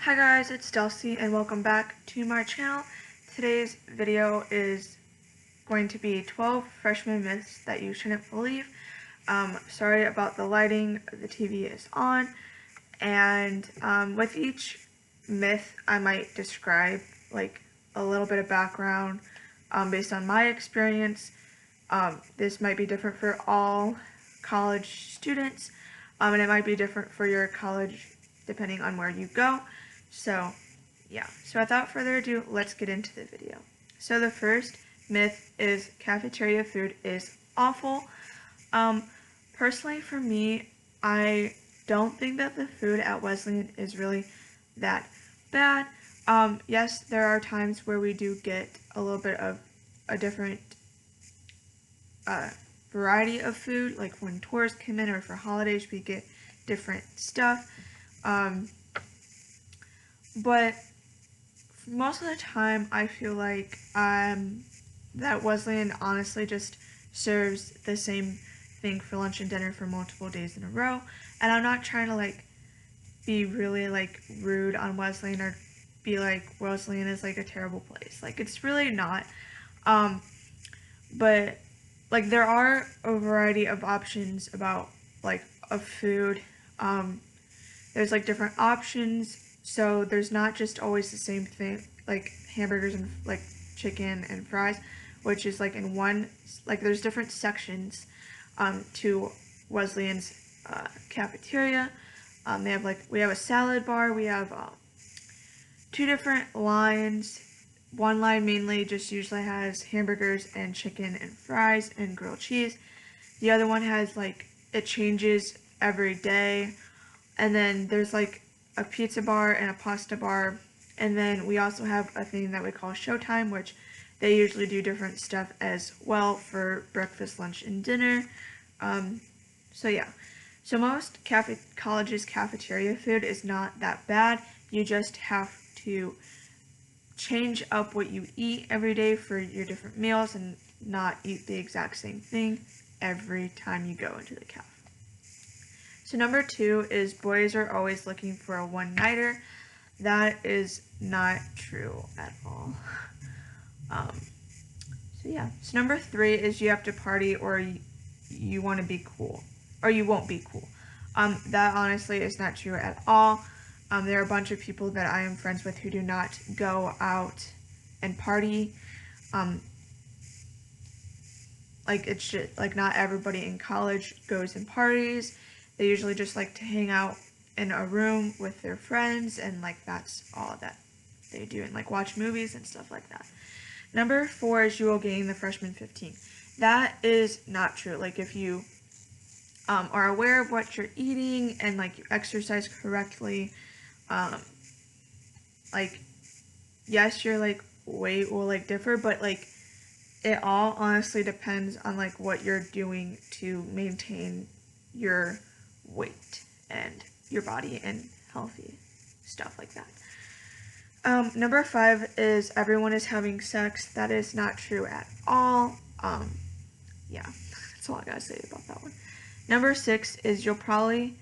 Hi guys, it's Delcy and welcome back to my channel. Today's video is going to be 12 freshman myths that you shouldn't believe. Sorry about the lighting, the TV is on, and with each myth I might describe like a little bit of background based on my experience. This might be different for all college students, and it might be different for your college depending on where you go. So yeah, so without further ado, let's get into the video. So the first myth is cafeteria food is awful. Personally for me, I don't think that the food at Wesleyan is really that bad. Yes, there are times where we do get a little bit of a different variety of food, like when tours come in or for holidays we get different stuff. But most of the time I feel like that Wesleyan honestly just serves the same thing for lunch and dinner for multiple days in a row. And I'm not trying to like be really like rude on Wesleyan or be like Wesleyan is like a terrible place. Like it's really not. But like there are a variety of options about like of food. There's like different options, so there's not just always the same thing, like hamburgers and like chicken and fries, which is like in one, like there's different sections to Wesleyan's cafeteria. They have like, we have a salad bar, we have two different lines. One line mainly just usually has hamburgers and chicken and fries and grilled cheese. The other one has like, it changes every day. And then there's like a pizza bar and a pasta bar. And then we also have a thing that we call Showtime, which they usually do different stuff as well for breakfast, lunch, and dinner. So yeah. So most colleges' cafeteria food is not that bad. You just have to change up what you eat every day for your different meals and not eat the exact same thing every time you go into the cafe. So number 2 is boys are always looking for a one-nighter. That is not true at all. So yeah. So number 3 is you have to party or you want to be cool. Or you won't be cool. That honestly is not true at all. There are a bunch of people that I am friends with who do not go out and party. Like it's just, like not everybody in college goes and parties. They usually just like to hang out in a room with their friends, and like that's all that they do, and like watch movies and stuff like that. Number 4 is you will gain the freshman 15. That is not true. Like if you are aware of what you're eating and like you exercise correctly, like yes, your like weight will like differ, but like it all honestly depends on like what you're doing to maintain your weight and your body and healthy stuff like that. Number 5 is everyone is having sex. That is not true at all. Yeah, that's all I gotta say about that one. Number 6 is you probably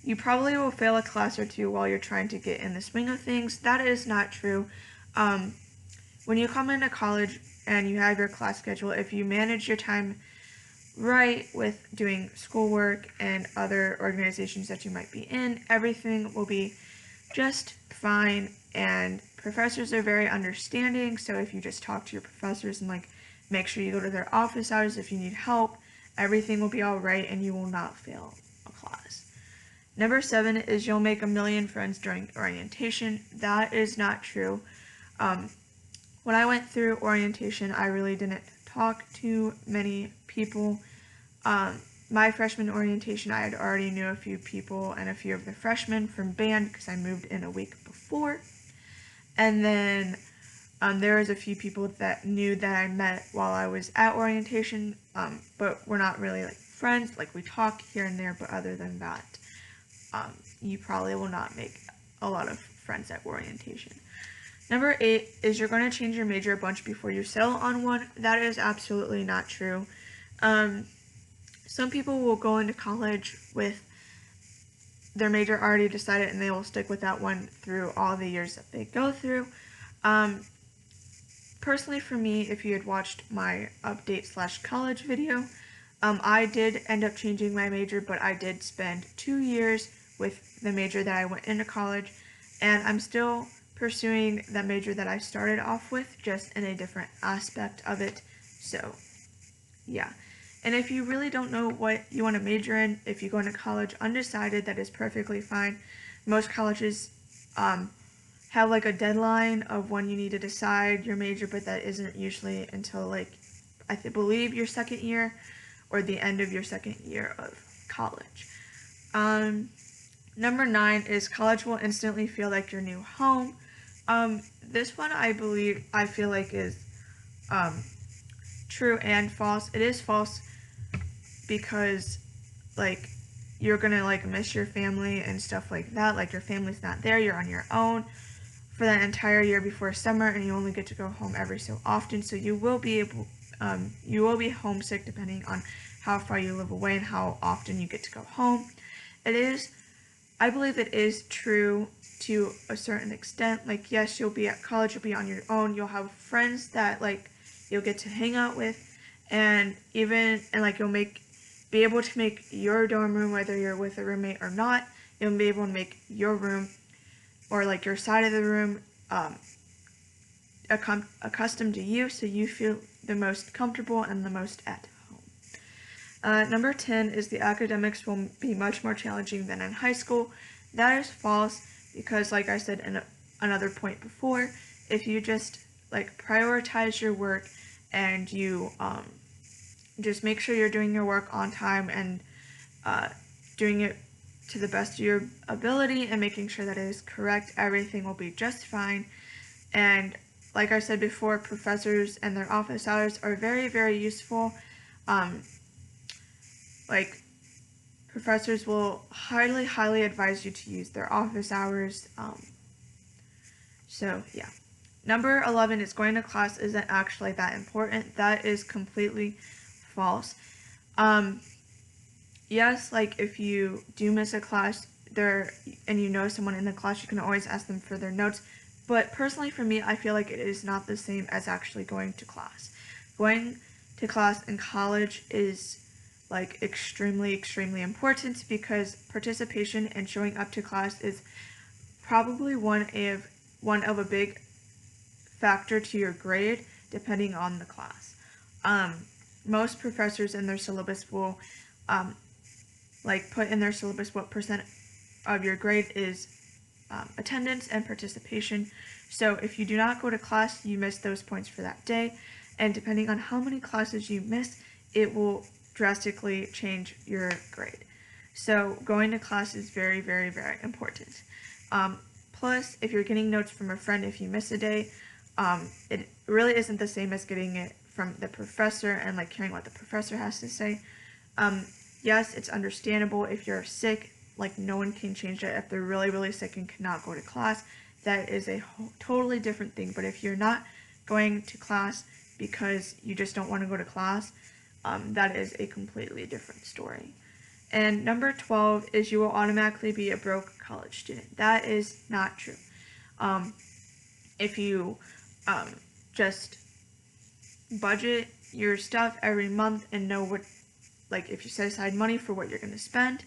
will fail a class or two while you're trying to get in the swing of things. That is not true. When you come into college and you have your class schedule, if you manage your time right with doing schoolwork and other organizations that you might be in, everything will be just fine, and professors are very understanding. So if you just talk to your professors and like make sure you go to their office hours if you need help, everything will be all right and you will not fail a class. Number 7 is you'll make a million friends during orientation. That is not true. When I went through orientation, I really didn't talk to many people. My freshman orientation, I had already knew a few people and a few of the freshmen from band because I moved in a week before. And then there was a few people that knew that I met while I was at orientation, but we're not really like friends. Like we talk here and there, but other than that, you probably will not make a lot of friends at orientation. Number 8 is you're going to change your major a bunch before you settle on one. That is absolutely not true. Some people will go into college with their major already decided and they will stick with that one through all the years that they go through. Um, Personally for me, if you had watched my update/college video, I did end up changing my major, but I did spend 2 years with the major that I went into college, and I'm still pursuing the major that I started off with, just in a different aspect of it. So, yeah. And if you really don't know what you want to major in, if you go into college undecided, that is perfectly fine. Most colleges have like a deadline of when you need to decide your major, but that isn't usually until like believe your second year or the end of your second year of college. Number 9 is college will instantly feel like your new home. This one I feel like is true and false. It is false because like you're gonna like miss your family and stuff like that. Like your family's not there, you're on your own for that entire year before summer, and you only get to go home every so often. So you will be homesick depending on how far you live away and how often you get to go home. I believe it is true to a certain extent. Like, yes, you'll be at college, you'll be on your own, you'll have friends that like you'll get to hang out with, and like you'll be able to make your dorm room, whether you're with a roommate or not. You'll be able to make your room or like your side of the room accustomed to you, so you feel the most comfortable and the most at home. Number 10 is the academics will be much more challenging than in high school. That is false because, like I said in another point before, if you just like prioritize your work and you just make sure you're doing your work on time and doing it to the best of your ability and making sure that it is correct, everything will be just fine. And like I said before, professors and their office hours are very, very useful. Like professors will highly, highly advise you to use their office hours. So yeah. Number 11 is going to class isn't actually that important. That is completely false. Yes, like if you do miss a class and you know someone in the class, you can always ask them for their notes. But personally for me, I feel like it is not the same as actually going to class. Going to class in college is like extremely, extremely important because participation and showing up to class is probably one of a big factor to your grade depending on the class. Most professors in their syllabus will put in their syllabus what percent of your grade is attendance and participation. So if you do not go to class, you miss those points for that day. And depending on how many classes you miss, it will drastically change your grade. So going to class is very, very, very important. Plus, if you're getting notes from a friend if you miss a day, it really isn't the same as getting it from the professor and like hearing what the professor has to say. Yes, it's understandable if you're sick, like no one can change that. If they're really, really sick and cannot go to class, that is a totally different thing. But if you're not going to class because you just don't want to go to class, that is a completely different story. And number 12 is you will automatically be a broke college student. That is not true. If you just budget your stuff every month and know if you set aside money for what you're going to spend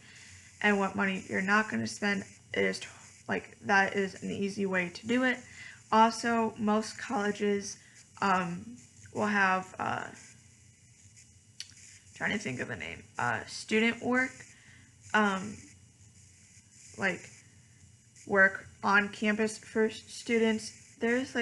and what money you're not going to spend, that is an easy way to do it. Also, most colleges will have, trying to think of the name, student work, work on campus for students. There's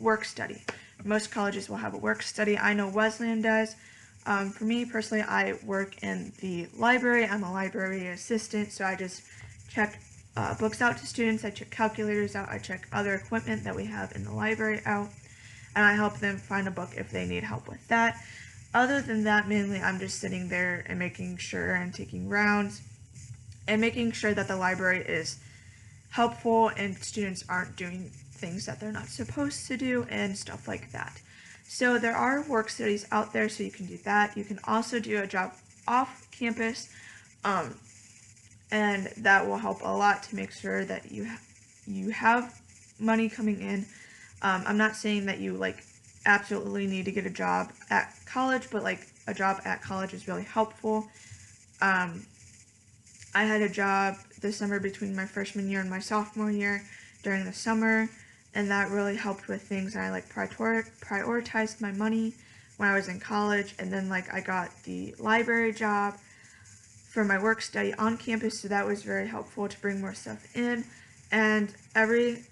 work study. Most colleges will have a work study. I know Wesleyan does. For me personally, I work in the library. I'm a library assistant, so I just check books out to students. I check calculators out. I check other equipment that we have in the library out, and I help them find a book if they need help with that. Other than that, mainly I'm just sitting there and making sure and taking rounds and making sure that the library is helpful and students aren't doing things that they're not supposed to do and stuff like that. So there are work studies out there, so you can do that. You can also do a job off campus. and that will help a lot to make sure that you have money coming in. I'm not saying that you like absolutely need to get a job at college, but like a job at college is really helpful. I had a job this summer between my freshman year and my sophomore year during the summer, and that really helped with things. And I like prioritized my money when I was in college, and then like I got the library job for my work study on campus, so that was very helpful to bring more stuff in. And every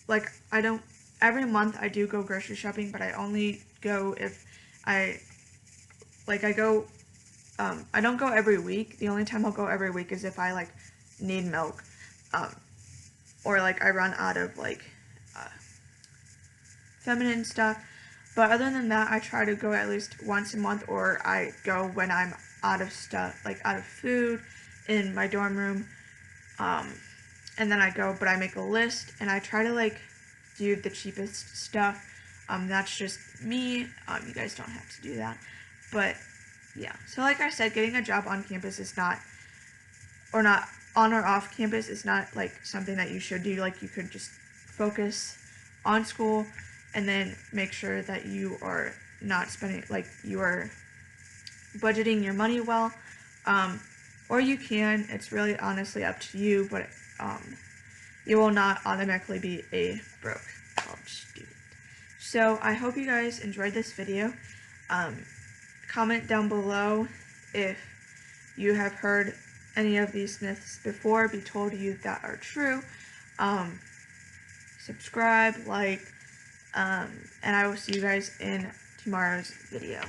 month I do go grocery shopping, but I only go if I go. I don't go every week. The only time I'll go every week is if I like need milk, or like I run out of like feminine stuff. But other than that, I try to go at least once a month, or I go when I'm out of stuff, like out of food in my dorm room. And then I go, but I make a list and I try to like do the cheapest stuff. That's just me. You guys don't have to do that. But yeah, so like I said, getting a job on campus is not on or off campus is not like something that you should do. Like you could just focus on school and then make sure that you are not spending, like you are budgeting your money well. Or you can, it's really honestly up to you, but you will not automatically be a broke college student. So I hope you guys enjoyed this video. Comment down below if you have heard any of these myths before, be told you that are true. Subscribe, like, and I will see you guys in tomorrow's video.